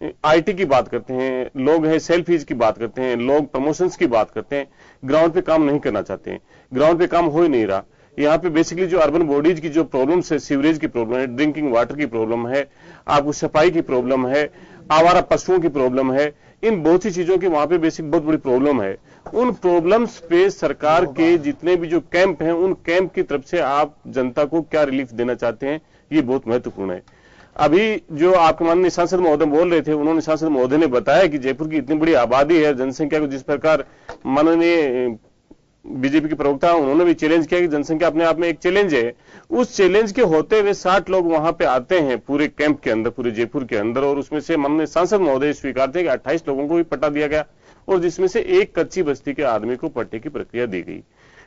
IT की बात करते हैं, लोग हैं सेल्फीज की बात करते हैं, लोग प्रमोशंस की बात करते हैं, ग्राउंड पे काम नहीं करना चाहते हैं। ग्राउंड पे काम हो ही नहीं रहा। यहाँ पे बेसिकली जो अर्बन बॉडीज की जो प्रॉब्लम्स है, सीवरेज की प्रॉब्लम है, ड्रिंकिंग वाटर की प्रॉब्लम है, आपको सफाई की प्रॉब्लम है, आवारा पशुओं की प्रॉब्लम है, इन बहुत सी चीजों की वहां पे बेसिक बहुत बड़ी प्रॉब्लम है। उन प्रॉब्लम्स पे सरकार के जितने भी जो कैंप हैं, उन कैंप की तरफ से आप जनता को क्या रिलीफ देना चाहते हैं, ये बहुत महत्वपूर्ण है। अभी जो आपके माननीय सांसद महोदय बोल रहे थे, उन्होंने सांसद महोदय ने बताया कि जयपुर की इतनी बड़ी आबादी है, जनसंख्या को जिस प्रकार माननीय बीजेपी के प्रवक्ता उन्होंने भी चैलेंज किया कि जनसंख्या अपने आप में एक चैलेंज है। उस चैलेंज के होते हुए 60 लोग वहां पे आते हैं पूरे कैंप के अंदर, पूरे जयपुर के अंदर, और उसमें से माननीय सांसद महोदय स्वीकारते हैं कि 28 लोगों को भी पट्टा दिया गया और जिसमें से एक कच्ची बस्ती के आदमी को पट्टे की प्रक्रिया दी गई।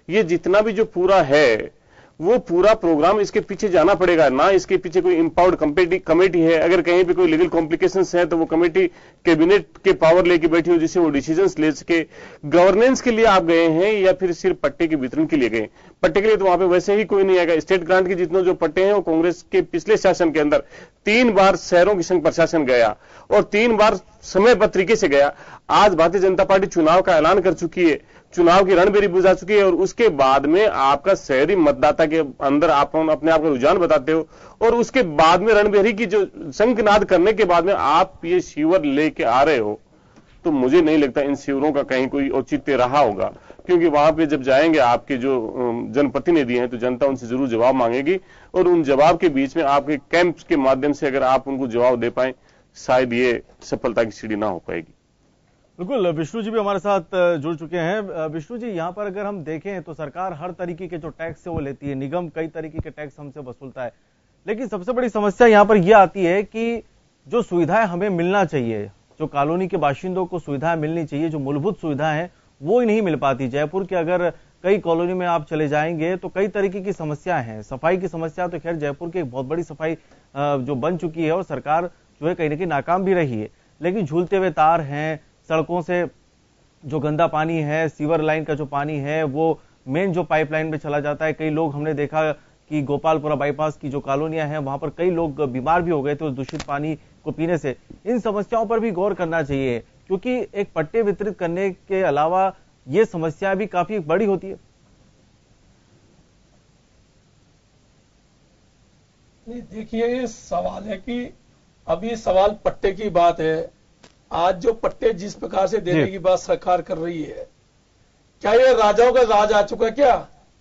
ये जितना भी जो पूरा है वो पूरा प्रोग्राम, इसके पीछे जाना पड़ेगा ना, इसके पीछे कोई इंपावर्ड कमेटी है। अगर कहीं पे कोई लीगल कॉम्प्लिकेशंस है तो वो कमेटी कैबिनेट के पावर लेके बैठी हो जिससे वो डिसीजंस ले सके। गवर्नेंस के लिए आप गए हैं या फिर सिर्फ पट्टे के वितरण के लिए गए? पट्टे के लिए तो वहां पे वैसे ही कोई नहीं आएगा। स्टेट ग्रांट के जितने जो पट्टे हैं वो कांग्रेस के पिछले शासन के अंदर 3 बार शहरों की संघ प्रशासन गया और 3 बार समयबद्ध तरीके से गया। आज भारतीय जनता पार्टी चुनाव का ऐलान कर चुकी है, चुनाव की रणबेरी बुझा चुकी है और उसके बाद में आपका शहरी मतदाता के अंदर आप अपने आप का रुझान बताते हो और उसके बाद में रणबेरी की जो शंखनाद करने के बाद में आप ये शिविर लेके आ रहे हो, तो मुझे नहीं लगता इन शिविरों का कहीं कोई औचित्य रहा होगा। क्योंकि वहां पे जब जाएंगे आपके जो जनप्रतिनिधि हैं तो जनता उनसे जरूर जवाब मांगेगी और उन जवाब के बीच में आपके कैंप के माध्यम से अगर आप उनको जवाब दे पाए, शायद ये सफलता की सीढ़ी ना हो पाएगी। बिल्कुल, विष्णु जी भी हमारे साथ जुड़ चुके हैं। विष्णु जी, यहाँ पर अगर हम देखें तो सरकार हर तरीके के जो टैक्स है वो लेती है, निगम कई तरीके के टैक्स हमसे वसूलता है, लेकिन सबसे बड़ी समस्या यहाँ पर यह आती है कि जो सुविधाएं हमें मिलना चाहिए, जो कॉलोनी के बाशिंदों को सुविधाएं मिलनी चाहिए, जो मूलभूत सुविधाएं हैं वो ही नहीं मिल पाती। जयपुर के अगर कई कॉलोनी में आप चले जाएंगे तो कई तरीके की समस्याएं हैं। सफाई की समस्या तो खैर जयपुर की एक बहुत बड़ी सफाई जो बन चुकी है और सरकार जो है कहीं ना कहीं नाकाम भी रही है, लेकिन झूलते हुए तार हैं, सड़कों से जो गंदा पानी है, सीवर लाइन का जो पानी है वो मेन जो पाइपलाइन में चला जाता है। कई लोग हमने देखा कि गोपालपुरा बाईपास की जो कॉलोनियां हैं वहां पर कई लोग बीमार भी हो गए थे उस दूषित पानी को पीने से। इन समस्याओं पर भी गौर करना चाहिए क्योंकि एक पट्टे वितरित करने के अलावा ये समस्या भी काफी बड़ी होती है। देखिए, ये सवाल है कि अभी सवाल पट्टे की बात है। आज जो पट्टे जिस प्रकार से देने की बात सरकार कर रही है, क्या ये राजाओं का राज आ चुका है क्या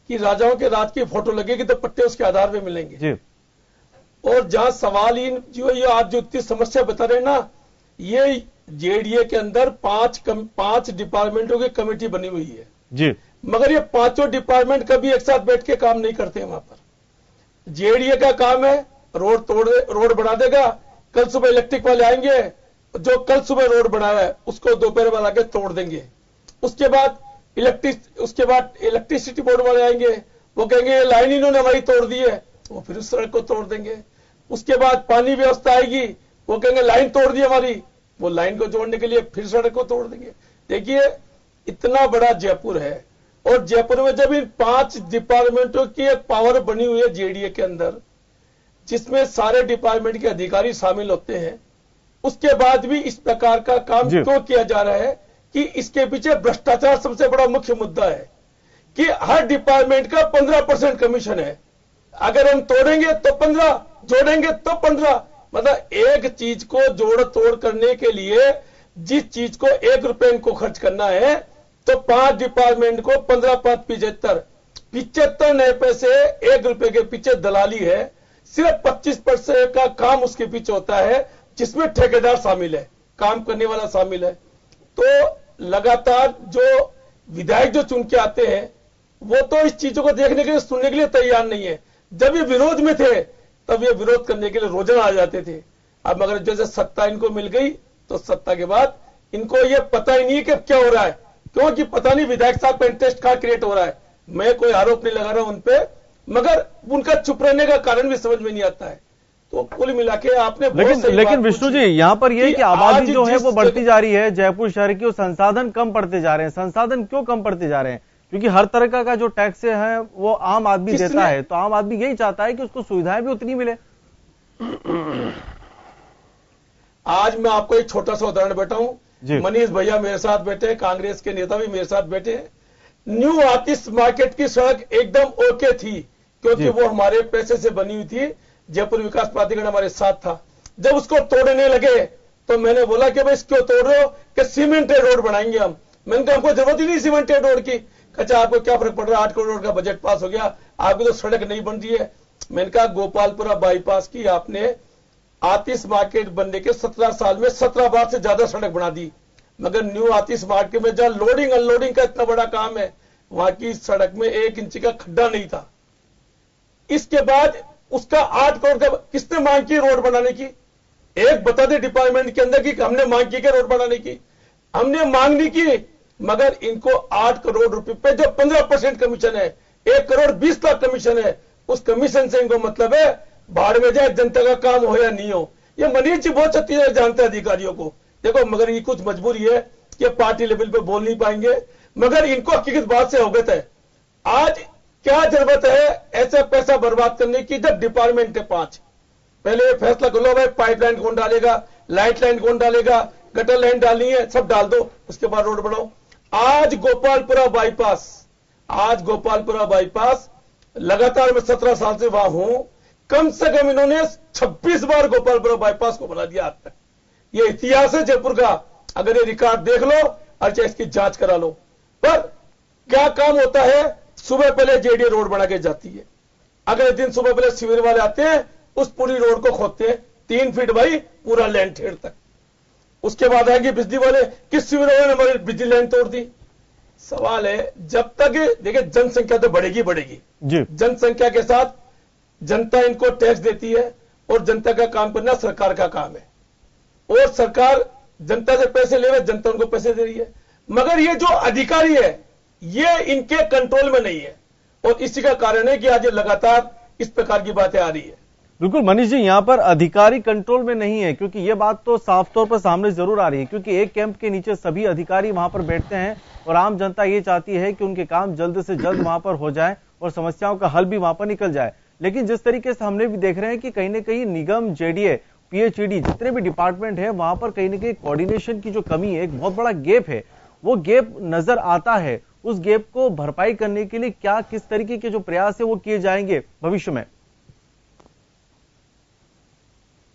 कि राजाओं के राज की फोटो लगेगी तो पट्टे उसके आधार पे मिलेंगे जी। और जहां सवाल इन जो ये आप जो इतनी समस्या बता रहे हैं ना, ये जेडीए के अंदर 5 डिपार्टमेंटों की कमेटी बनी हुई है जी, मगर ये 5 डिपार्टमेंट कभी एक साथ बैठ के काम नहीं करते। वहां पर जेडीए का काम है रोड बना देगा, कल सुबह इलेक्ट्रिक वाले आएंगे, जो कल सुबह रोड बनाया है उसको दोपहर वाला के तोड़ देंगे। उसके बाद इलेक्ट्रिसिटी बोर्ड वाले आएंगे, वो कहेंगे ये लाइन इन्होंने हमारी तोड़ दी है, वो फिर उस सड़क को तोड़ देंगे। उसके बाद पानी व्यवस्था आएगी, वो कहेंगे लाइन तोड़ दी हमारी, वो लाइन को जोड़ने के लिए फिर सड़क को तोड़ देंगे। देखिए, इतना बड़ा जयपुर है और जयपुर में जब इन 5 डिपार्टमेंटों की एक पावर बनी हुई है जेडीए के अंदर, जिसमें सारे डिपार्टमेंट के अधिकारी शामिल होते हैं, उसके बाद भी इस प्रकार का काम क्यों किया जा रहा है कि इसके पीछे भ्रष्टाचार सबसे बड़ा मुख्य मुद्दा है कि हर डिपार्टमेंट का 15% कमीशन है। अगर हम तोड़ेंगे तो 15, जोड़ेंगे तो 15, मतलब एक चीज को जोड़ तोड़ करने के लिए जिस चीज को 1 रुपए को खर्च करना है तो 5 डिपार्टमेंट को 15 5 75 नए पैसे 1 रुपए के पीछे दलाली है। सिर्फ 25% का काम उसके पीछे होता है जिसमें ठेकेदार शामिल है, काम करने वाला शामिल है। तो लगातार जो विधायक जो चुन के आते हैं वो तो इस चीजों को देखने के लिए, सुनने के लिए तैयार नहीं है। जब ये विरोध में थे तब ये विरोध करने के लिए रोजाना आ जाते थे। अब मगर जैसे सत्ता इनको मिल गई तो सत्ता के बाद इनको ये पता ही नहीं है कि क्या हो रहा है, क्योंकि पता नहीं विधायक साहब का इंटरेस्ट कहां क्रिएट हो रहा है। मैं कोई आरोप नहीं लगा रहा हूं उनपे, मगर उनका चुप रहने का कारण भी समझ में नहीं आता है। तो कुल मिला के आपने लेकिन विष्णु जी, यहाँ पर यह कि आबादी जो है वो बढ़ती जा रही है जयपुर शहर की, और संसाधन कम पड़ते जा रहे हैं। संसाधन क्यों कम पड़ते जा रहे हैं? क्योंकि हर तरह का जो टैक्स है वो आम आदमी देता है, तो आम आदमी यही चाहता है कि उसको सुविधाएं भी उतनी मिले। आज मैं आपको एक छोटा सा उदाहरण बताऊं। मनीष भैया मेरे साथ बैठे, कांग्रेस के नेता भी मेरे साथ बैठे। न्यू आतिश मार्केट की सड़क एकदम ओके थी, क्योंकि वो हमारे पैसे से बनी हुई थी, जयपुर विकास प्राधिकरण हमारे साथ था। जब उसको तोड़ने लगे तो मैंने बोला कि भाई इसको तोड़ रहे हो कि सीमेंटेड रोड बनाएंगे हम। मैंने कहा हमको जरूरत ही नहीं सीमेंटेड रोड की। कहा आपको क्या फर्क पड़ रहा है, 8 करोड़ का बजट पास हो गया, आपकी तो सड़क नहीं बन रही है। मैंने कहा गोपालपुरा बाईपास की आपने आतिश मार्केट बनने के 17 साल में 17 बार से ज्यादा सड़क बना दी, मगर न्यू आतिश मार्केट में जहां लोडिंग अनलोडिंग का इतना बड़ा काम है, वहां की सड़क में 1 इंच का खड्डा नहीं था। इसके बाद उसका 8 करोड़ का किसने मांग की रोड बनाने की? एक बता दे डिपार्टमेंट के अंदर की हमने मांग की रोड बनाने की? हमने मांग नहीं की, मगर इनको 8 करोड़ रुपए पे जो 15% कमीशन है, 1 करोड़ 20 लाख कमीशन है, उस कमीशन से इनको मतलब है बाहर में जाए, जनता का काम हो या नहीं हो। ये मनीष जी बहुत अच्छी तरह जानते हैं अधिकारियों को। देखो मगर ये कुछ मजबूरी है कि पार्टी लेवल पे बोल नहीं पाएंगे, मगर इनको हकीकत बात से अवगत है। आज क्या जरूरत है ऐसा पैसा बर्बाद करने की, जब डिपार्टमेंट है 5। पहले ये फैसला कर लो भाई पाइपलाइन कौन डालेगा, लाइट लाइन कौन डालेगा, गटर लाइन डालनी है, सब डाल दो, उसके बाद रोड बनाओ। आज गोपालपुरा बाईपास लगातार मैं 17 साल से वहां हूं, कम से कम इन्होंने 26 बार गोपालपुरा बाईपास को बना दिया आज तक। ये इतिहास है जयपुर का, अगर ये रिकॉर्ड देख लो और चाहे इसकी जांच करा लो। पर क्या काम होता है, सुबह पहले जेडीए रोड बना के जाती है, अगले दिन सुबह पहले सिविल वाले आते हैं, उस पूरी रोड को खोदते हैं 3 फीट भाई पूरा लैंड ठेड़ तक। उसके बाद आएंगे बिजली वाले, किस सिविल वाले ने हमारी बिजली लाइन तोड़ दी। सवाल है जब तक देखिए जनसंख्या तो बढ़ेगी जी। जनसंख्या के साथ जनता इनको टैक्स देती है, और जनता का काम करना सरकार का काम है, और सरकार जनता से पैसे ले रही है, जनता उनको पैसे दे रही है। मगर ये जो अधिकारी है ये इनके कंट्रोल में नहीं है, और इसी का कारण है कि आज लगातार इस प्रकार की बातें आ रही है। बिल्कुल मनीष जी, यहां पर अधिकारी कंट्रोल में नहीं है, क्योंकि ये बात तो साफ तौर पर सामने जरूर आ रही है, क्योंकि एक कैंप के नीचे सभी अधिकारी वहां पर बैठते हैं और आम जनता ये चाहती है कि उनके काम जल्द से जल्द वहां पर हो जाए और समस्याओं का हल भी वहां पर निकल जाए। लेकिन जिस तरीके से हमने भी देख रहे हैं कि कहीं ना कहीं निगम, जेडीए, पीएचईडी जितने भी डिपार्टमेंट है वहां पर कहीं ना कहीं कोऑर्डिनेशन की जो कमी है, एक बहुत बड़ा गैप है, वो गैप नजर आता है। उस गैप को भरपाई करने के लिए क्या किस तरीके के जो प्रयास है वो किए जाएंगे भविष्य में?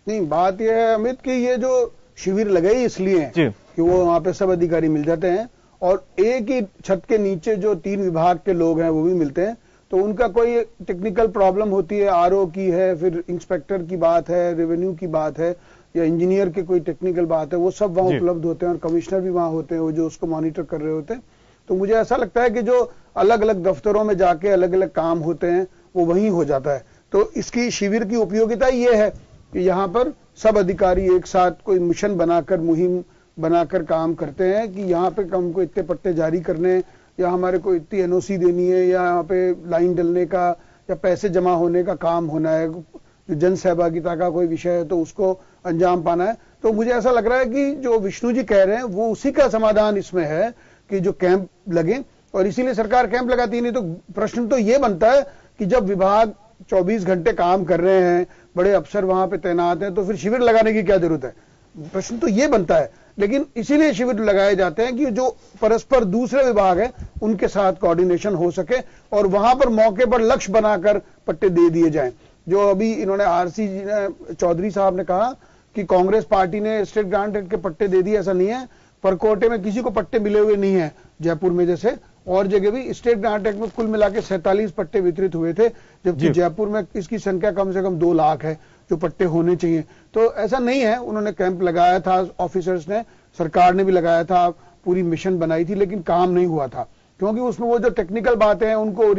नहीं, बात यह है अमित कि ये जो शिविर लगाई इसलिए है कि वो वहां पे सब अधिकारी मिल जाते हैं, और एक ही छत के नीचे जो 3 विभाग के लोग हैं वो भी मिलते हैं, तो उनका कोई टेक्निकल प्रॉब्लम होती है, आरओ की है, फिर इंस्पेक्टर की बात है, रेवेन्यू की बात है, या इंजीनियर की कोई टेक्निकल बात है, वो सब वहां उपलब्ध होते हैं, और कमिश्नर भी वहां होते हैं, वो जो उसको मॉनिटर कर रहे होते हैं। तो मुझे ऐसा लगता है कि जो अलग अलग दफ्तरों में जाके अलग अलग काम होते हैं वो वहीं हो जाता है। तो इसकी शिविर की उपयोगिता ये है कि यहाँ पर सब अधिकारी एक साथ कोई मिशन बनाकर, मुहिम बनाकर काम करते हैं कि यहाँ पे हमको इतने पट्टे जारी करने, या हमारे को इतनी एनओसी देनी है, या यहाँ पे लाइन डलने का या पैसे जमा होने का काम होना है, जो जन सहभागिता का कोई विषय है तो उसको अंजाम पाना है। तो मुझे ऐसा लग रहा है कि जो विष्णु जी कह रहे हैं वो उसी का समाधान इसमें है कि जो कैंप लगे, और इसीलिए सरकार कैंप लगाती है। नहीं तो प्रश्न तो ये बनता है कि जब विभाग 24 घंटे काम कर रहे हैं, बड़े अफसर वहां पे तैनात हैं, तो फिर शिविर लगाने की क्या जरूरत है? प्रश्न तो ये बनता है। लेकिन इसीलिए शिविर लगाए जाते हैं कि जो परस्पर दूसरे विभाग हैं उनके साथ कोऑर्डिनेशन हो सके, और वहां पर मौके पर लक्ष्य बनाकर पट्टे दे दिए जाएं। जो अभी इन्होंने आरसी चौधरी साहब ने कहा कि कांग्रेस पार्टी ने स्टेट ग्रांट एक्ट के पट्टे दे दिए, ऐसा नहीं है। परकोटे में किसी को पट्टे मिले हुए नहीं है, जयपुर में जैसे और जगह भी स्टेट ग्रांट एक्ट में कुल मिलाकर 47 पट्टे वितरित हुए थे, जबकि जयपुर में इसकी संख्या कम से कम 2 लाख है जो पट्टे होने चाहिए। तो ऐसा नहीं है, उन्होंने कैंप लगाया था, ऑफिसर्स ने, सरकार ने भी लगाया था, पूरी मिशन बनाई थी, लेकिन काम नहीं हुआ था, क्योंकि उसमें वो जो टेक्निकल बातें हैं उनको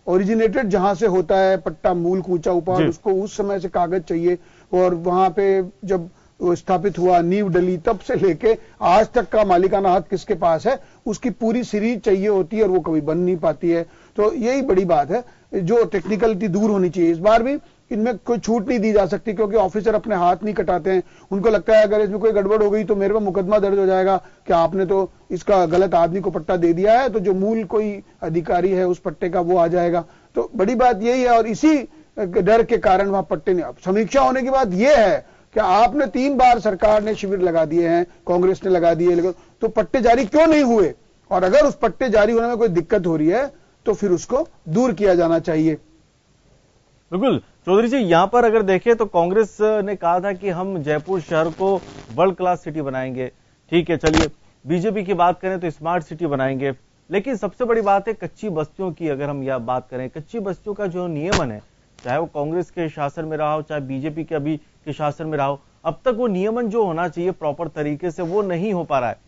ओरिजिनेटेड जहां से होता है पट्टा, मूल कूचा उपाड़, उसको उस समय से कागज चाहिए, और वहां पे जब स्थापित हुआ, नींव डली, तब से लेके आज तक का मालिकाना हक किसके पास है उसकी पूरी सीरीज चाहिए होती है, और वो कभी बन नहीं पाती है। तो यही बड़ी बात है, जो टेक्निकलिटी दूर होनी चाहिए। इस बार भी इनमें कोई छूट नहीं दी जा सकती, क्योंकि ऑफिसर अपने हाथ नहीं कटाते हैं। उनको लगता है अगर इसमें कोई गड़बड़ हो गई तो मेरे पर मुकदमा दर्ज हो जाएगा कि आपने तो इसका गलत आदमी को पट्टा दे दिया है, तो जो मूल कोई अधिकारी है उस पट्टे का वो आ जाएगा। तो बड़ी बात यही है, और इसी डर के कारण वहां पट्टे नहीं। समीक्षा होने की बात यह है क्या आपने 3 बार सरकार ने शिविर लगा दिए हैं, कांग्रेस ने लगा दिए, लेकिन तो पट्टे जारी क्यों नहीं हुए? और अगर उस पट्टे जारी होने में कोई दिक्कत हो रही है तो फिर उसको दूर किया जाना चाहिए। बिल्कुल चौधरी जी, यहां पर अगर देखें तो कांग्रेस ने कहा था कि हम जयपुर शहर को वर्ल्ड क्लास सिटी बनाएंगे। ठीक है, चलिए बीजेपी की बात करें तो स्मार्ट सिटी बनाएंगे, लेकिन सबसे बड़ी बात है कच्ची बस्तियों की। अगर हम यह बात करें, कच्ची बस्तियों का जो नियमन है, चाहे वो कांग्रेस के शासन में रहा हो, चाहे बीजेपी के अभी के शासन में रहा हो, अब तक वो नियमन जो होना चाहिए प्रॉपर तरीके से वो नहीं हो पा रहा है।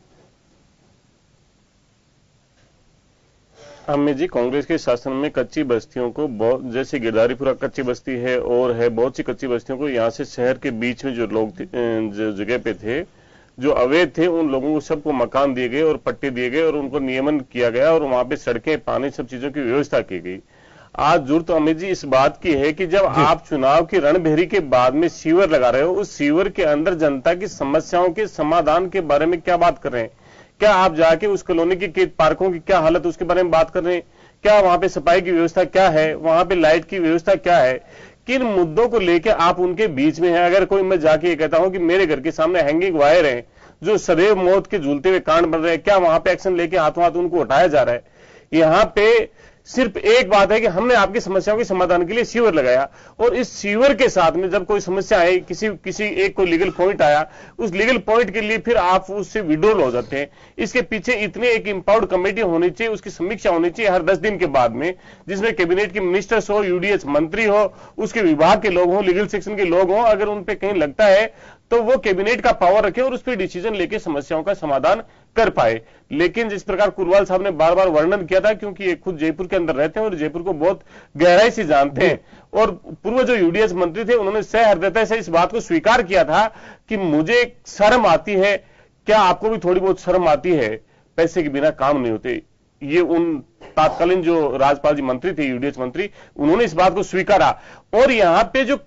अमित जी, कांग्रेस के शासन में कच्ची बस्तियों को बहुत, जैसे गिरधारीपुरा कच्ची बस्ती है और है बहुत सी कच्ची बस्तियों को, यहाँ से शहर के बीच में जो लोग जो जगह पे थे, जो अवैध थे, उन लोगों को सबको मकान दिए गए और पट्टे दिए गए और उनको नियमन किया गया और वहां पे सड़कें, पानी, सब चीजों की व्यवस्था की गई। आज जरूरत तो अमित जी इस बात की है कि जब आप चुनाव की रणभेरी के बाद में सीवर लगा रहे हो, उस सीवर के अंदर जनता की समस्याओं के समाधान के बारे में क्या बात कर रहे हैं? क्या आप जाके उस कॉलोनी की पार्कों की क्या हालत उसके बारे में बात कर रहे हैं? क्या वहां पे सफाई की व्यवस्था क्या है? वहां पे लाइट की व्यवस्था क्या है? किन मुद्दों को लेकर आप उनके बीच में है? अगर कोई, मैं जाके ये कहता हूं कि मेरे घर के सामने हैंगिंग वायर है जो सदैव मौत के झूलते हुए कांड बन रहे हैं, क्या वहां पे एक्शन लेके हाथों हाथ उनको हटाया जा रहा है? यहां पे सिर्फ एक बात है कि हमने आपकी समस्याओं के समाधान के लिए सीवर लगाया और इस सीवर के साथ में जब कोई समस्या आई, किसी एक को लीगल पॉइंट आया, उस लीगल पॉइंट के लिए फिर आप उससे विड्रॉल हो जाते हैं। इसके पीछे इतने एक इंपावर्ड कमेटी होनी चाहिए, उसकी समीक्षा होनी चाहिए हर 10 दिन के बाद में, जिसमें कैबिनेट के मिनिस्टर्स हो, यूडीएच मंत्री हो, उसके विभाग के लोग हो, लीगल सेक्शन के लोग हो। अगर उन पे कहीं लगता है तो वो कैबिनेट का पावर रखे और उस पर डिसीजन लेके समस्याओं का समाधान कर पाए। लेकिन जिस प्रकार कुरवाल साहब ने बार बार वर्णन किया था, क्योंकि ये खुद जयपुर के अंदर रहते हैं और जयपुर को बहुत गहराई से जानते हैं, और पूर्व जो यूडीएच मंत्री थे उन्होंने सहृदयता से इस बात को स्वीकार किया था कि मुझे शर्म आती है। क्या आपको भी थोड़ी बहुत शर्म आती है? पैसे के बिना काम नहीं होते। ये उन तत्कालीन जो राजपाल जी मंत्री थे, यूडीएच मंत्री, उन्होंने इस बात को स्वीकारा। और यहां पे जो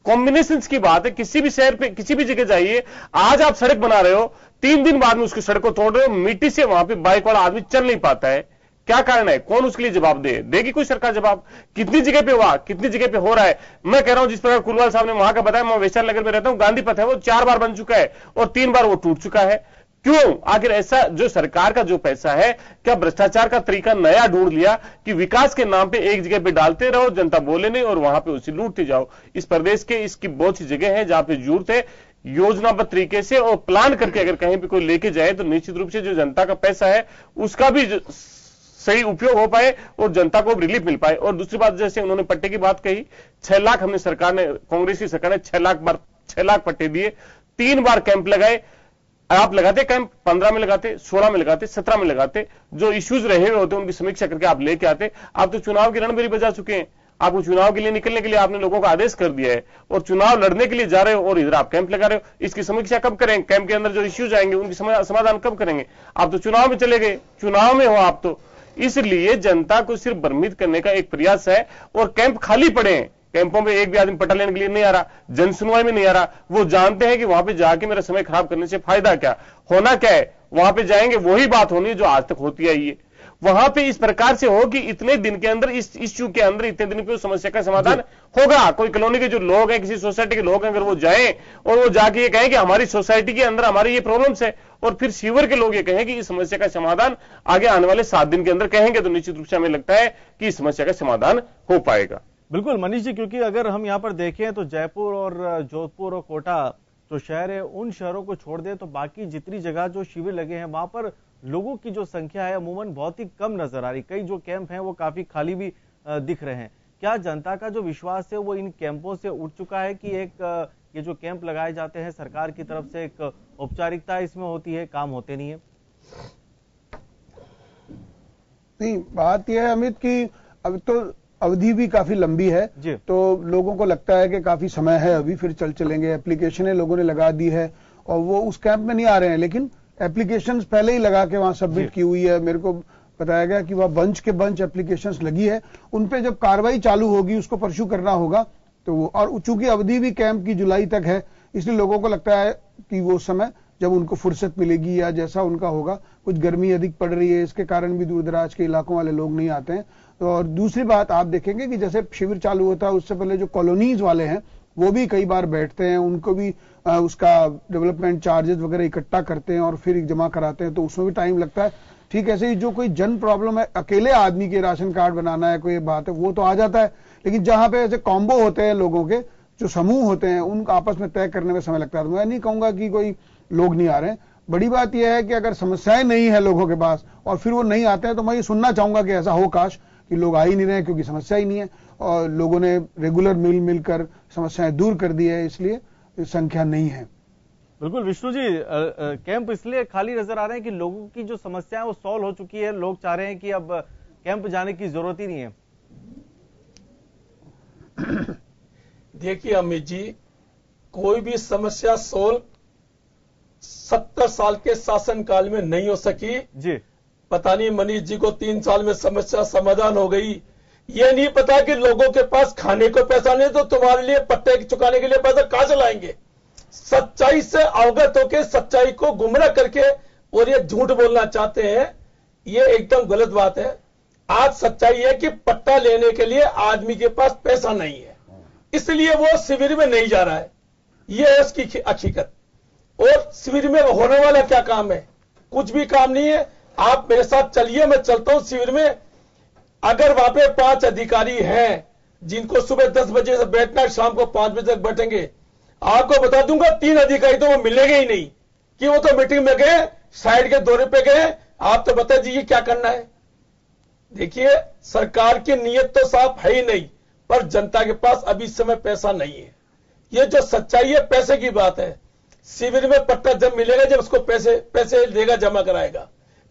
कॉम्बिनेशन की बात है, किसी भी शहर पे, किसी भी जगह जाइए, आज आप सड़क बना रहे हो, 3 दिन बाद में उसकी सड़क को तोड़ रहे हो, मिट्टी से वहां पे बाइक वाला आदमी चल नहीं पाता है। क्या कारण है? कौन उसके लिए जवाब देगी कोई सरकार जवाब? कितनी जगह पे हुआ, कितनी जगह पे हो रहा है? मैं कह रहा हूं जिस प्रकार कुरवाल साहब ने वहां का बताया, मैं वैशाली नगर में रहता हूं, गांधी पथ है, वो 4 बार बन चुका है और 3 बार वो टूट चुका है। क्यों? आखिर ऐसा जो सरकार का जो पैसा है, क्या भ्रष्टाचार का तरीका नया ढूंढ लिया कि विकास के नाम पे एक जगह पे डालते रहो, जनता बोले नहीं और वहां पे उसे लूटते जाओ? इस प्रदेश के इसकी बहुत सी जगह है जहां पे जरूरत है योजनाबद्ध तरीके से और प्लान करके अगर कहीं पे कोई लेके जाए तो निश्चित रूप से जो जनता का पैसा है उसका भी सही उपयोग हो पाए और जनता को रिलीफ मिल पाए। और दूसरी बात, जैसे उन्होंने पट्टे की बात कही, 6 लाख हमने सरकार ने, कांग्रेस की सरकार ने 6 लाख पट्टे दिए, 3 बार कैंप लगाए। आप लगाते कैंप, 15 में लगाते, 16 में लगाते, 17 में लगाते, जो इश्यूज रहे हुए होते उनकी समीक्षा करके आप लेके आते। आप तो चुनाव की रणभेरी बजा चुके हैं, आपको चुनाव के लिए निकलने के लिए आपने लोगों को आदेश कर दिया है और चुनाव लड़ने के लिए जा रहे हो और इधर आप कैंप लगा रहे हो। इसकी समीक्षा कब करेंगे? कैंप के अंदर जो इश्यूज आएंगे उनकी समाधान कब करेंगे? आप तो चुनाव में चले गए, चुनाव में हो आप तो। इसलिए जनता को सिर्फ भ्रमित करने का एक प्रयास है और कैंप खाली पड़े हैं। कैंपों में एक भी आदमी पट्टा लेने के लिए नहीं आ रहा, जन सुनवाई में नहीं आ रहा। वो जानते हैं कि वहां पे जाके मेरा समय खराब करने से फायदा क्या, होना क्या है? वहां पे जाएंगे वही बात होनी है जो आज तक होती आई है। वहां पे इस प्रकार से हो कि इतने दिन के अंदर, इस इश्यू के अंदर इतने दिन पे उस समस्या का समाधान होगा। कोई कॉलोनी के जो लोग हैं, किसी सोसाइटी के लोग हैं, अगर वो जाएं और वो जाके ये कहें कि हमारी सोसाइटी के अंदर हमारी ये प्रॉब्लम्स है, और फिर सीवर के लोग ये कहें कि इस समस्या का समाधान आगे आने वाले 7 दिन के अंदर कहेंगे, तो निश्चित रूप से हमें लगता है कि इस समस्या का समाधान हो पाएगा। बिल्कुल मनीष जी, क्योंकि अगर हम यहां पर देखें तो जयपुर और जोधपुर और कोटा जो शहर है, उन शहरों को छोड़ दें तो बाकी जितनी जगह जो शिविर लगे हैं वहां पर लोगों की जो संख्या है अमूमन बहुत ही कम नजर आ रही। कई जो कैंप हैं वो काफी खाली भी दिख रहे हैं। क्या जनता का जो विश्वास है वो इन कैंपों से उठ चुका है कि एक ये जो कैंप लगाए जाते हैं सरकार की तरफ से एक औपचारिकता इसमें होती है, काम होते नहीं है? नहीं, बात यह है अमित की अब तो अवधि भी काफी लंबी है, तो लोगों को लगता है कि काफी समय है, अभी फिर चलेंगे। एप्लीकेशनें लोगों ने लगा दी है और वो उस कैंप में नहीं आ रहे हैं, लेकिन एप्लीकेशंस पहले ही लगा के वहां सबमिट की हुई है। मेरे को बताया गया कि वह बंच के बंच एप्लीकेशंस लगी है, उन पे जब कार्रवाई चालू होगी उसको परस्यू करना होगा। तो वो, और चूंकि अवधि भी कैंप की जुलाई तक है, इसलिए लोगों को लगता है कि वो समय जब उनको फुर्सत मिलेगी या जैसा उनका होगा। कुछ गर्मी अधिक पड़ रही है, इसके कारण भी दूर दराज के इलाकों वाले लोग नहीं आते हैं। तो और दूसरी बात आप देखेंगे कि जैसे शिविर चालू होता है उससे पहले जो कॉलोनीज वाले हैं वो भी कई बार बैठते हैं, उनको भी उसका डेवलपमेंट चार्जेस वगैरह इकट्ठा करते हैं और फिर जमा कराते हैं, तो उसमें भी टाइम लगता है। ठीक ऐसे ही जो कोई जन प्रॉब्लम है, अकेले आदमी के राशन कार्ड बनाना है कोई बात है, वो तो आ जाता है, लेकिन जहां पे ऐसे कॉम्बो होते हैं, लोगों के जो समूह होते हैं, उन आपस में तय करने में समय लगता है। तो मैं नहीं कहूंगा कि कोई लोग नहीं आ रहे हैं। बड़ी बात यह है कि अगर समस्याएं नहीं है लोगों के पास और फिर वो नहीं आते हैं, तो मैं ये सुनना चाहूंगा कि ऐसा हो काश कि लोग आ ही नहीं रहे, क्योंकि समस्या ही नहीं है और लोगों ने रेगुलर मिलकर समस्याएं दूर कर दी है, इसलिए संख्या नहीं है। बिल्कुल विष्णु जी, कैंप इसलिए खाली नजर आ रहे हैं कि लोगों की जो समस्या है वो सॉल्व हो चुकी है, लोग चाह रहे हैं कि अब कैंप जाने की जरूरत ही नहीं है। देखिए अमित जी, कोई भी समस्या सोल्व 70 साल के शासनकाल में नहीं हो सकी जी। पता नहीं मनीष जी को 3 साल में समस्या समाधान हो गई। ये नहीं पता कि लोगों के पास खाने को पैसा नहीं, तो तुम्हारे लिए पट्टे चुकाने के लिए पैसा कहां से लाएंगे। सच्चाई से अवगत होकर सच्चाई को गुमराह करके और ये झूठ बोलना चाहते हैं, ये एकदम गलत बात है। आज सच्चाई है कि पट्टा लेने के लिए आदमी के पास पैसा नहीं है, इसलिए वो शिविर में नहीं जा रहा है। ये है उसकी हकीकत। और शिविर में होने वाला क्या काम है? कुछ भी काम नहीं है। आप मेरे साथ चलिए, मैं चलता हूं शिविर में। अगर वहां पे 5 अधिकारी हैं जिनको सुबह 10 बजे से बैठना है, शाम को 5 बजे तक बैठेंगे, आपको बता दूंगा 3 अधिकारी तो वो मिलेंगे ही नहीं, कि वो तो मीटिंग में गए, साइड के दौरे पे गए। आप तो बता दीजिए क्या करना है। देखिए, सरकार की नीयत तो साफ है ही नहीं, पर जनता के पास अभी इस समय पैसा नहीं है। ये जो सच्चाई है, पैसे की बात है। शिविर में पट्टा जब मिलेगा, जब उसको पैसे देगा, जमा कराएगा।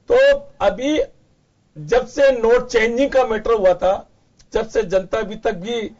तो अभी जब से नोट चेंजिंग का मैटर हुआ था, जब से जनता अभी तक भी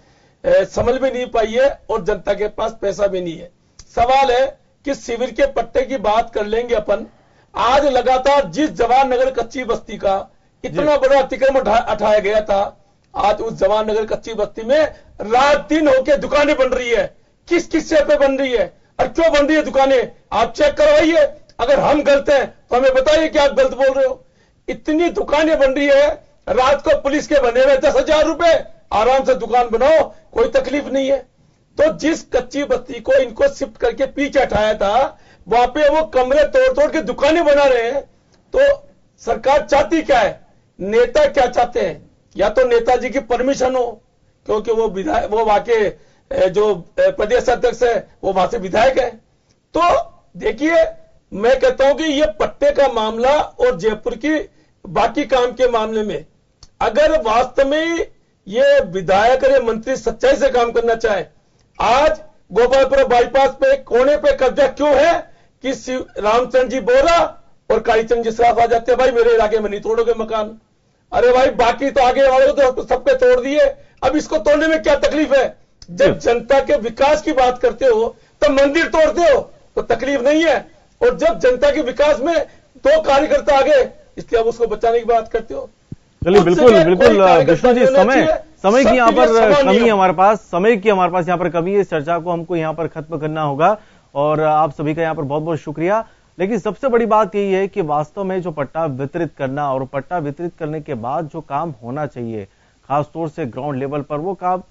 समझ भी नहीं पाई है और जनता के पास पैसा भी नहीं है। सवाल है कि शिविर के पट्टे की बात कर लेंगे अपन। आज लगातार जिस जवाहर नगर कच्ची बस्ती का इतना बड़ा अतिक्रमण उठाया गया था, आज उस जवाहर नगर कच्ची बस्ती में रात दिन होकर दुकानें बन रही है। किस किस से पे बन रही है और क्यों बन रही है दुकानें, आप चेक करवाइए। अगर हम गलत हैं तो हमें बताइए कि आप गलत बोल रहे हो। इतनी दुकानें बन रही है, रात को पुलिस के बने हुए 10,000 रुपए, आराम से दुकान बनाओ, कोई तकलीफ नहीं है। तो जिस कच्ची बस्ती को इनको शिफ्ट करके पीछे हटाया था, वहां पे वो कमरे तोड़ तोड़ के दुकानें बना रहे हैं। तो सरकार चाहती क्या है, नेता क्या चाहते हैं? या तो नेताजी की परमिशन हो, क्योंकि वो विधायक, वो वहां के जो प्रदेश अध्यक्ष है वो वहां से विधायक है। तो देखिए, मैं कहता हूं कि ये पट्टे का मामला और जयपुर की बाकी काम के मामले में अगर वास्तव में ये विधायक और मंत्री सच्चाई से काम करना चाहे, आज गोपालपुर बाईपास पे कोने पे कब्जा क्यों है कि रामचंद्र जी बोरा और कालीचंद जी श्राफ आ जाते हैं, भाई मेरे इलाके में नहीं तोड़ोगे मकान। अरे भाई, बाकी तो आगे वाले तो सबके तोड़ दिए, अब इसको तोड़ने में क्या तकलीफ है? जब जनता के विकास की बात करते हो तो मंदिर तोड़ते हो तो तकलीफ नहीं है, और जब जनता के विकास में 2 कार्यकर्ता आगे, इसलिए आप उसको बचाने की बात करते हो। चलिए, बिल्कुल विष्णु जी, समय की यहाँ पर कमी है हमारे पास, समय की हमारे पास यहाँ पर कमी है। इस चर्चा को हमको यहाँ पर खत्म करना होगा और आप सभी का यहाँ पर बहुत बहुत शुक्रिया। लेकिन सबसे बड़ी बात यही है कि वास्तव में जो पट्टा वितरित करना और पट्टा वितरित करने के बाद जो काम होना चाहिए, खासतौर से ग्राउंड लेवल पर, वो काम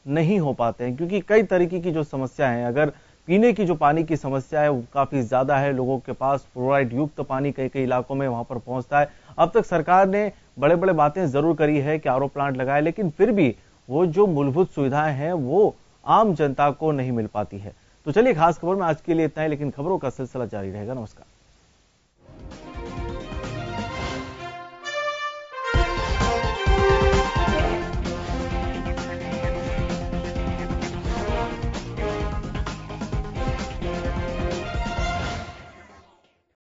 नहीं हो पाते हैं, क्योंकि कई तरीके की जो समस्या है, अगर पीने की जो पानी की समस्या है वो काफी ज्यादा है, लोगों के पास फ्लोराइड युक्त पानी कई कई इलाकों में वहां पर पहुंचता है। अब तक सरकार ने बड़े बड़े बातें जरूर करी है कि आरओ प्लांट लगाए, लेकिन फिर भी वो जो मूलभूत सुविधाएं हैं वो आम जनता को नहीं मिल पाती है। तो चलिए, खास खबर में आज के लिए इतना ही, लेकिन खबरों का सिलसिला जारी रहेगा। नमस्कार।